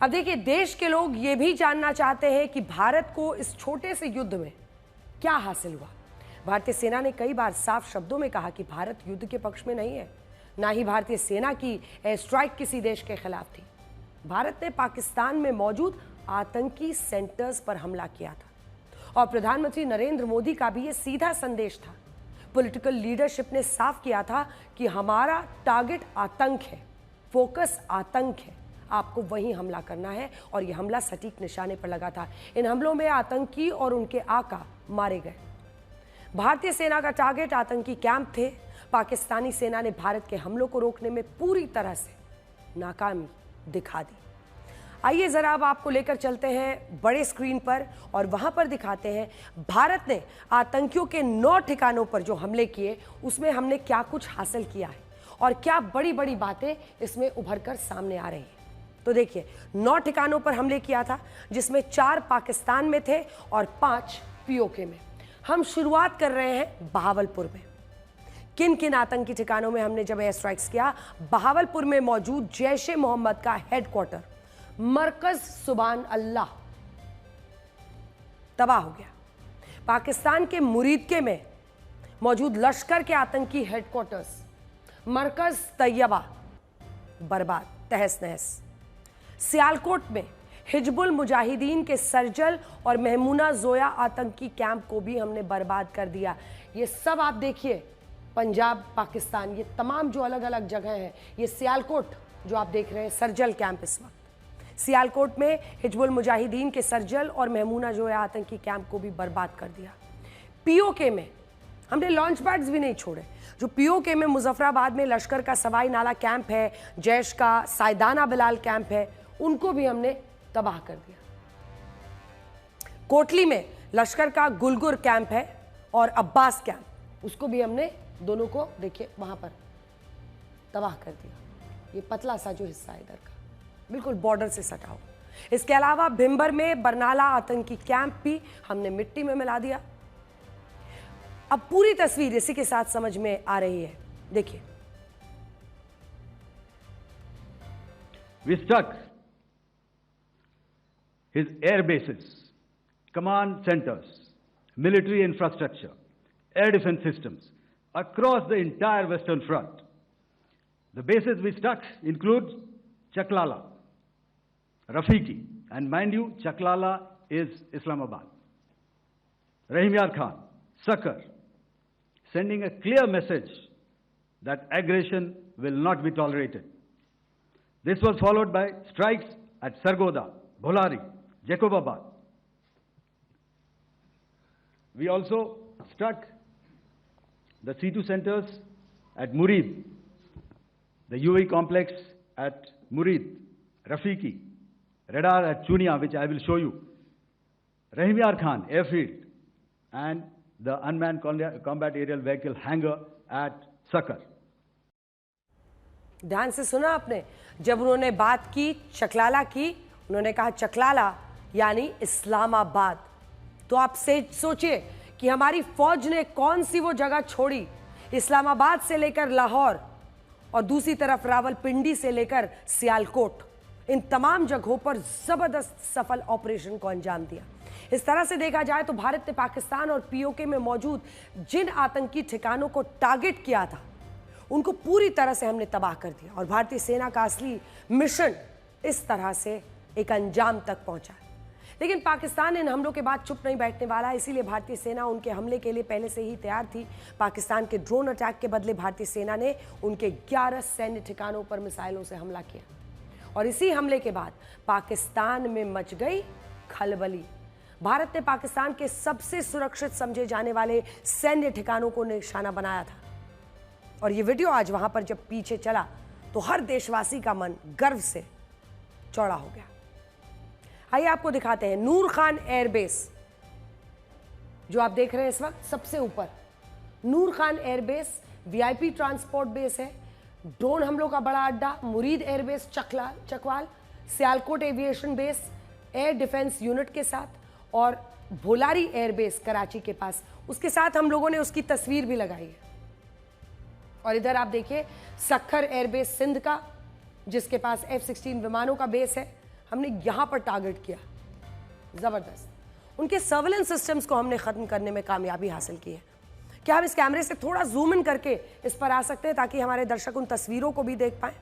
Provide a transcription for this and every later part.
अब देखिए, देश के लोग ये भी जानना चाहते हैं कि भारत को इस छोटे से युद्ध में क्या हासिल हुआ। भारतीय सेना ने कई बार साफ शब्दों में कहा कि भारत युद्ध के पक्ष में नहीं है, ना ही भारतीय सेना की एयर स्ट्राइक किसी देश के खिलाफ थी। भारत ने पाकिस्तान में मौजूद आतंकी सेंटर्स पर हमला किया था और प्रधानमंत्री नरेंद्र मोदी का भी ये सीधा संदेश था। पॉलिटिकल लीडरशिप ने साफ किया था कि हमारा टारगेट आतंक है, फोकस आतंक है, आपको वहीं हमला करना है। और यह हमला सटीक निशाने पर लगा था। इन हमलों में आतंकी और उनके आका मारे गए। भारतीय सेना का टारगेट आतंकी कैंप थे। पाकिस्तानी सेना ने भारत के हमलों को रोकने में पूरी तरह से नाकामी दिखा दी। आइए जरा अब आपको लेकर चलते हैं बड़े स्क्रीन पर और वहां पर दिखाते हैं भारत ने आतंकियों के 9 ठिकानों पर जो हमले किए उसमें हमने क्या कुछ हासिल किया है और क्या बड़ी बड़ी बातें इसमें उभर कर सामने आ रही हैं। तो देखिए, 9 ठिकानों पर हमले किया था, जिसमें 4 पाकिस्तान में थे और 5 पीओके में। हम शुरुआत कर रहे हैं बहावलपुर में। किन किन आतंकी ठिकानों में हमने जब एयर स्ट्राइक्स किया? बहावलपुर में मौजूद जैश-ए-मोहम्मद का हेडक्वार्टर मरकज सुबान अल्लाह तबाह हो गया। पाकिस्तान के मुरीदके में मौजूद लश्कर के आतंकी हेडक्वार्टर्स मरकज तैयबा बर्बाद, तहस नहस। सियालकोट में हिजबुल मुजाहिदीन के सरजल और महमूना जोया आतंकी कैंप को भी हमने बर्बाद कर दिया। ये सब आप देखिए, पंजाब, पाकिस्तान, ये तमाम जो अलग अलग जगह हैं, ये सियालकोट जो आप देख रहे हैं, सरजल कैंप इस वक्त सियालकोट में हिजबुल मुजाहिदीन के सरजल और महमूना जोया आतंकी कैंप को भी बर्बाद कर दिया। पीओके में हमने लॉन्च पैड्स भी नहीं छोड़े। जो पीओके में मुजफ्फराबाद में लश्कर का सवाई नाला कैंप है, जैश का सायदाना बिलाल कैंप है, उनको भी हमने तबाह कर दिया। कोटली में लश्कर का गुलगुर कैंप है और अब्बास कैंप, उसको भी हमने दोनों को देखिए वहां पर तबाह कर दिया। ये पतला सा जो हिस्सा है इधर का, बिल्कुल बॉर्डर से सटा हो। इसके अलावा भिंबर में बरनाला आतंकी कैंप भी हमने मिट्टी में मिला दिया। अब पूरी तस्वीर इसी के साथ समझ में आ रही है, देखिए। We struck his air bases, command centers, military infrastructure, air defense systems across the entire Western Front. The bases we struck include Chaklala, Rafiki, and mind you, Chaklala is Islamabad. Rahim Yar Khan, Sakar, sending a clear message that aggression will not be tolerated. This was followed by strikes at Sargoda, Bholari, Jacobabad. We also struck the C2 centers at Murid, the UAE complex at Murid, Rafiki, radar at Chunia, which I will show you, Rahim Yar Khan airfield, and the unmanned combat aerial vehicle hangar at Sakar. ध्यान से सुना आपने, जब उन्होंने बात की चकलाला की, उन्होंने कहा चकलाला यानी इस्लामाबाद। तो आप सोचिए कि हमारी फौज ने कौन सी वो जगह छोड़ी, इस्लामाबाद से लेकर लाहौर और दूसरी तरफ रावलपिंडी से लेकर सियालकोट, इन तमाम जगहों पर जबरदस्त सफल ऑपरेशन को अंजाम दिया। इस तरह से देखा जाए तो भारत ने पाकिस्तान और पीओके में मौजूद जिन आतंकी ठिकानों को टारगेट किया था, उनको पूरी तरह से हमने तबाह कर दिया और भारतीय सेना का असली मिशन इस तरह से एक अंजाम तक पहुंचा। लेकिन पाकिस्तान इन हमलों के बाद चुप नहीं बैठने वाला, इसीलिए भारतीय सेना उनके हमले के लिए पहले से ही तैयार थी। पाकिस्तान के ड्रोन अटैक के बदले भारतीय सेना ने उनके 11 सैन्य ठिकानों पर मिसाइलों से हमला किया और इसी हमले के बाद पाकिस्तान में मच गई खलबली। भारत ने पाकिस्तान के सबसे सुरक्षित समझे जाने वाले सैन्य ठिकानों को निशाना बनाया था और ये वीडियो आज वहां पर जब पीछे चला तो हर देशवासी का मन गर्व से चौड़ा हो गया। आइए आपको दिखाते हैं नूर खान एयरबेस, जो आप देख रहे हैं इस वक्त सबसे ऊपर। Nur Khan airbase VIP transport base है, ड्रोन हमलों का बड़ा अड्डा, Murid airbase Chakwal, Sialkot aviation base air defence unit के साथ और भोलारी एयरबेस कराची के पास। उसके साथ हम लोगों ने उसकी तस्वीर भी लगाई है। और इधर आप देखिए सखर एयरबेस सिंध का, जिसके पास F-16 विमानों का बेस है। हमने यहाँ पर टारगेट किया, ज़बरदस्त। उनके सर्वेलेंस सिस्टम्स को हमने ख़त्म करने में कामयाबी हासिल की है। क्या हम इस कैमरे से थोड़ा जूम इन करके इस पर आ सकते हैं ताकि हमारे दर्शक उन तस्वीरों को भी देख पाएँ?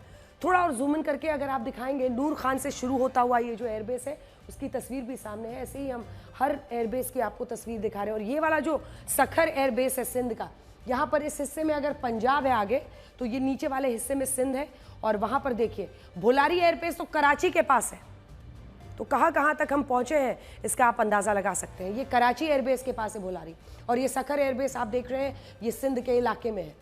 थोड़ा और जूम इन करके अगर आप दिखाएंगे, नूर खान से शुरू होता हुआ ये जो एयरबेस है उसकी तस्वीर भी सामने है। ऐसे ही हम हर एयरबेस की आपको तस्वीर दिखा रहे हैं। और ये वाला जो सखर एयरबेस है सिंध का, यहाँ पर इस हिस्से में अगर पंजाब है आगे, तो ये नीचे वाले हिस्से में सिंध है। और वहाँ पर देखिए भोलारी एयरबेस तो कराची के पास है। तो कहाँ कहाँ तक हम पहुँचे हैं इसका आप अंदाज़ा लगा सकते हैं। ये कराची एयरबेस के पास है भोलारी, और ये सखर एयरबेस आप देख रहे हैं ये सिंध के इलाके में है।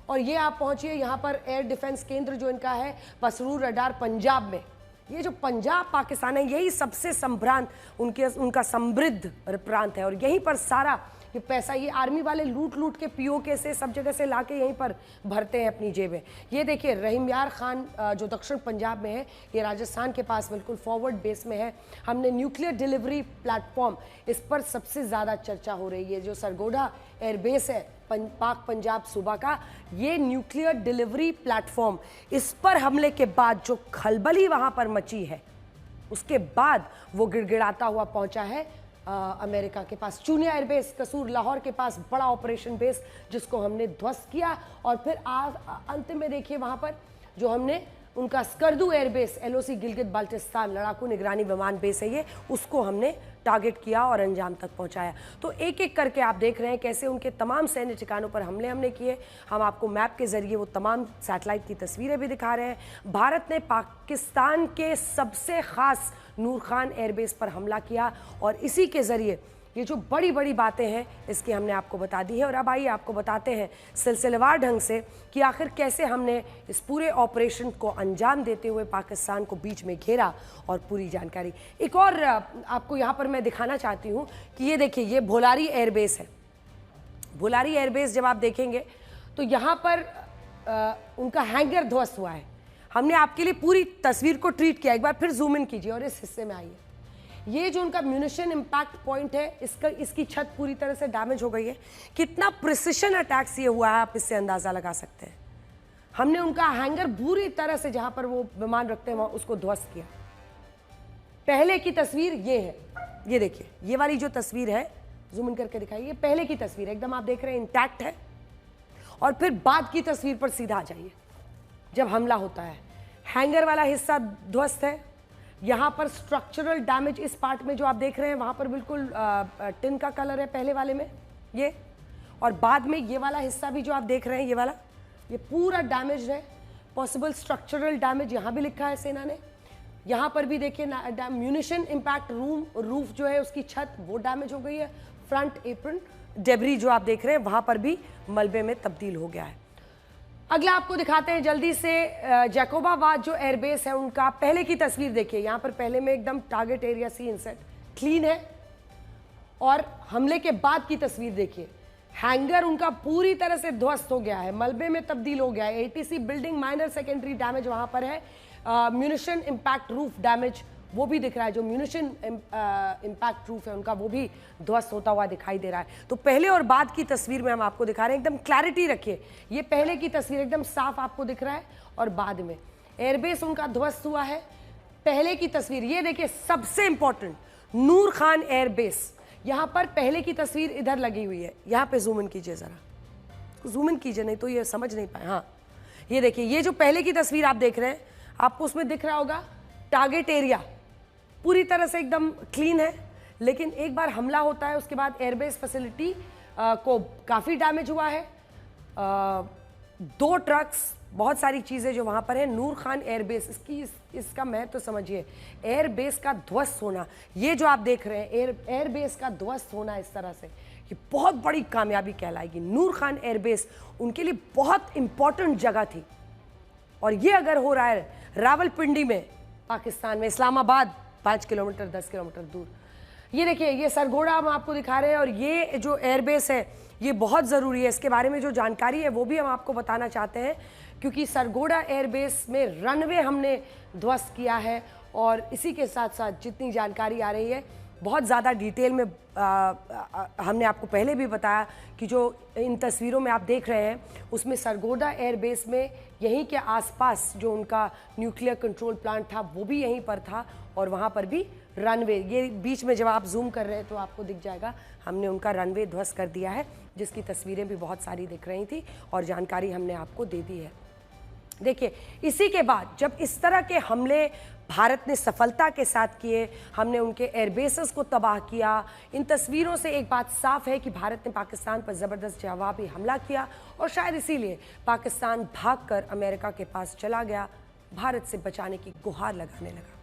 और ये आप पहुँचिए यहाँ पर एयर डिफेंस केंद्र जो इनका है पसरूर रडार पंजाब में। ये जो पंजाब पाकिस्तान है यही सबसे संभ्रांत उनका समृद्ध प्रांत है। और यहीं पर सारा ये पैसा ये आर्मी वाले लूट लूट के पीओके से सब जगह से लाके यहीं पर भरते हैं अपनी जेबें। ये देखिए रहीम यार खान जो दक्षिण पंजाब में है, ये राजस्थान के पास बिल्कुल फॉरवर्ड बेस में है। हमने न्यूक्लियर डिलीवरी प्लेटफॉर्म, इस पर सबसे ज़्यादा चर्चा हो रही है। जो सरगोधा एयरबेस है पाक पंजाब सूबा का, ये न्यूक्लियर डिलीवरी प्लेटफॉर्म, इस पर हमले के बाद जो खलबली वहाँ पर मची है उसके बाद वो गिड़गिड़ाता हुआ पहुँचा है अमेरिका के पास। चूनिया एयरबेस कसूर लाहौर के पास बड़ा ऑपरेशन बेस जिसको हमने ध्वस्त किया। और फिर अंत में देखिए वहाँ पर जो हमने उनका स्कर्दू एयरबेस एलओसी गिलगित बाल्टिस्तान लड़ाकू निगरानी विमान बेस है ये, उसको हमने टारगेट किया और अंजाम तक पहुंचाया। तो एक एक करके आप देख रहे हैं कैसे उनके तमाम सैन्य ठिकानों पर हमने किए। हम आपको मैप के जरिए वो तमाम सैटेलाइट की तस्वीरें भी दिखा रहे हैं। भारत ने पाकिस्तान के सबसे खास नूर खान एयरबेस पर हमला किया और इसी के जरिए ये जो बड़ी बड़ी बातें हैं इसकी हमने आपको बता दी है। और अब आइए आपको बताते हैं सिलसिलेवार ढंग से कि आखिर कैसे हमने इस पूरे ऑपरेशन को अंजाम देते हुए पाकिस्तान को बीच में घेरा और पूरी जानकारी। एक और आपको यहाँ पर मैं दिखाना चाहती हूँ कि ये देखिए ये भोलारी एयरबेस है। भोलारी एयरबेस जब आप देखेंगे तो यहाँ पर उनका हैंगर ध्वस्त हुआ है। हमने आपके लिए पूरी तस्वीर को ट्रीट किया। एक बार फिर जूम इन कीजिए और इस हिस्से में आइए। ये जो उनका म्यूनिशन इम्पैक्ट पॉइंट है इसकी छत पूरी तरह से डैमेज हो गई है। कितना प्रिसिशन अटैक्स ये हुआ है आप इससे अंदाज़ा लगा सकते हैं। हमने उनका हैंगर पूरी तरह से जहां पर वो विमान रखते हैं वहां उसको ध्वस्त किया। पहले की तस्वीर ये है, ये देखिए ये वाली जो तस्वीर है जूम इन करके दिखाइए, पहले की तस्वीर एकदम आप देख रहे हैं इंटैक्ट है। और फिर बाद की तस्वीर पर सीधा आ जाइए जब हमला होता है। हैंगर वाला हिस्सा ध्वस्त है। यहाँ पर स्ट्रक्चरल डैमेज इस पार्ट में जो आप देख रहे हैं वहाँ पर बिल्कुल टिन का कलर है पहले वाले में ये। और बाद में ये वाला हिस्सा भी जो आप देख रहे हैं ये वाला, ये पूरा डैमेज है। पॉसिबल स्ट्रक्चरल डैमेज यहाँ भी लिखा है सेना ने। यहाँ पर भी देखिए म्यूनिशन इम्पैक्ट रूफ जो है उसकी छत वो डैमेज हो गई है। फ्रंट एप्रन डेब्री जो आप देख रहे हैं वहाँ पर भी मलबे में तब्दील हो गया है। अगला आपको दिखाते हैं जल्दी से जैकोबाबाद जो एयरबेस है उनका पहले की तस्वीर देखिए। यहाँ पर पहले में एकदम टारगेट एरिया सी इनसेट क्लीन है। और हमले के बाद की तस्वीर देखिए, हैंगर उनका पूरी तरह से ध्वस्त हो गया है, मलबे में तब्दील हो गया है। ATC building minor secondary damage वहाँ पर है। म्यूनिशन इम्पैक्ट रूफ डैमेज वो भी दिख रहा है। जो म्यूनिशन इम्पैक्ट रूफ है उनका वो भी ध्वस्त होता हुआ दिखाई दे रहा है। तो पहले और बाद की तस्वीर में हम आपको दिखा रहे हैं। एकदम क्लैरिटी रखिए, ये पहले की तस्वीर एकदम साफ आपको दिख रहा है और बाद में एयरबेस उनका ध्वस्त हुआ है। पहले की तस्वीर ये देखिए, सबसे इंपॉर्टेंट नूर खान एयरबेस, यहाँ पर पहले की तस्वीर इधर लगी हुई है। यहाँ पे जूम इन कीजिए, जरा जूम इन कीजिए नहीं तो ये समझ नहीं पाए। हाँ ये देखिए, ये जो पहले की तस्वीर आप देख रहे हैं आपको उसमें दिख रहा होगा टारगेट एरिया पूरी तरह से एकदम क्लीन है। लेकिन एक बार हमला होता है उसके बाद एयरबेस फैसिलिटी को काफ़ी डैमेज हुआ है। 2 ट्रक्स, बहुत सारी चीज़ें जो वहाँ पर है। नूर खान एयरबेस इसका महत्व तो समझिए। एयरबेस का ध्वस्त होना, ये जो आप देख रहे हैं एयरबेस का ध्वस्त होना इस तरह से, ये बहुत बड़ी कामयाबी कहलाएगी। नूर खान एयरबेस उनके लिए बहुत इंपॉर्टेंट जगह थी। और ये अगर हो रहा है रावलपिंडी में पाकिस्तान में, इस्लामाबाद 5 किलोमीटर 10 किलोमीटर दूर, ये देखिए ये सरगोड़ा हम आपको दिखा रहे हैं। और ये जो एयरबेस है ये बहुत ज़रूरी है, इसके बारे में जो जानकारी है वो भी हम आपको बताना चाहते हैं। क्योंकि सरगोड़ा एयरबेस में रनवे हमने ध्वस्त किया है। और इसी के साथ साथ जितनी जानकारी आ रही है बहुत ज़्यादा डिटेल में हमने आपको पहले भी बताया कि जो इन तस्वीरों में आप देख रहे हैं उसमें सरगोदा एयरबेस में यहीं के आसपास जो उनका न्यूक्लियर कंट्रोल प्लांट था वो भी यहीं पर था और वहाँ पर भी रनवे, ये बीच में जब आप जूम कर रहे हैं तो आपको दिख जाएगा, हमने उनका रनवे ध्वस्त कर दिया है, जिसकी तस्वीरें भी बहुत सारी दिख रही थी और जानकारी हमने आपको दे दी है। देखिए, इसी के बाद जब इस तरह के हमले भारत ने सफलता के साथ किए, हमने उनके एयरबेसेस को तबाह किया, इन तस्वीरों से एक बात साफ है कि भारत ने पाकिस्तान पर ज़बरदस्त जवाबी हमला किया और शायद इसीलिए पाकिस्तान भागकर अमेरिका के पास चला गया, भारत से बचाने की गुहार लगाने लगा।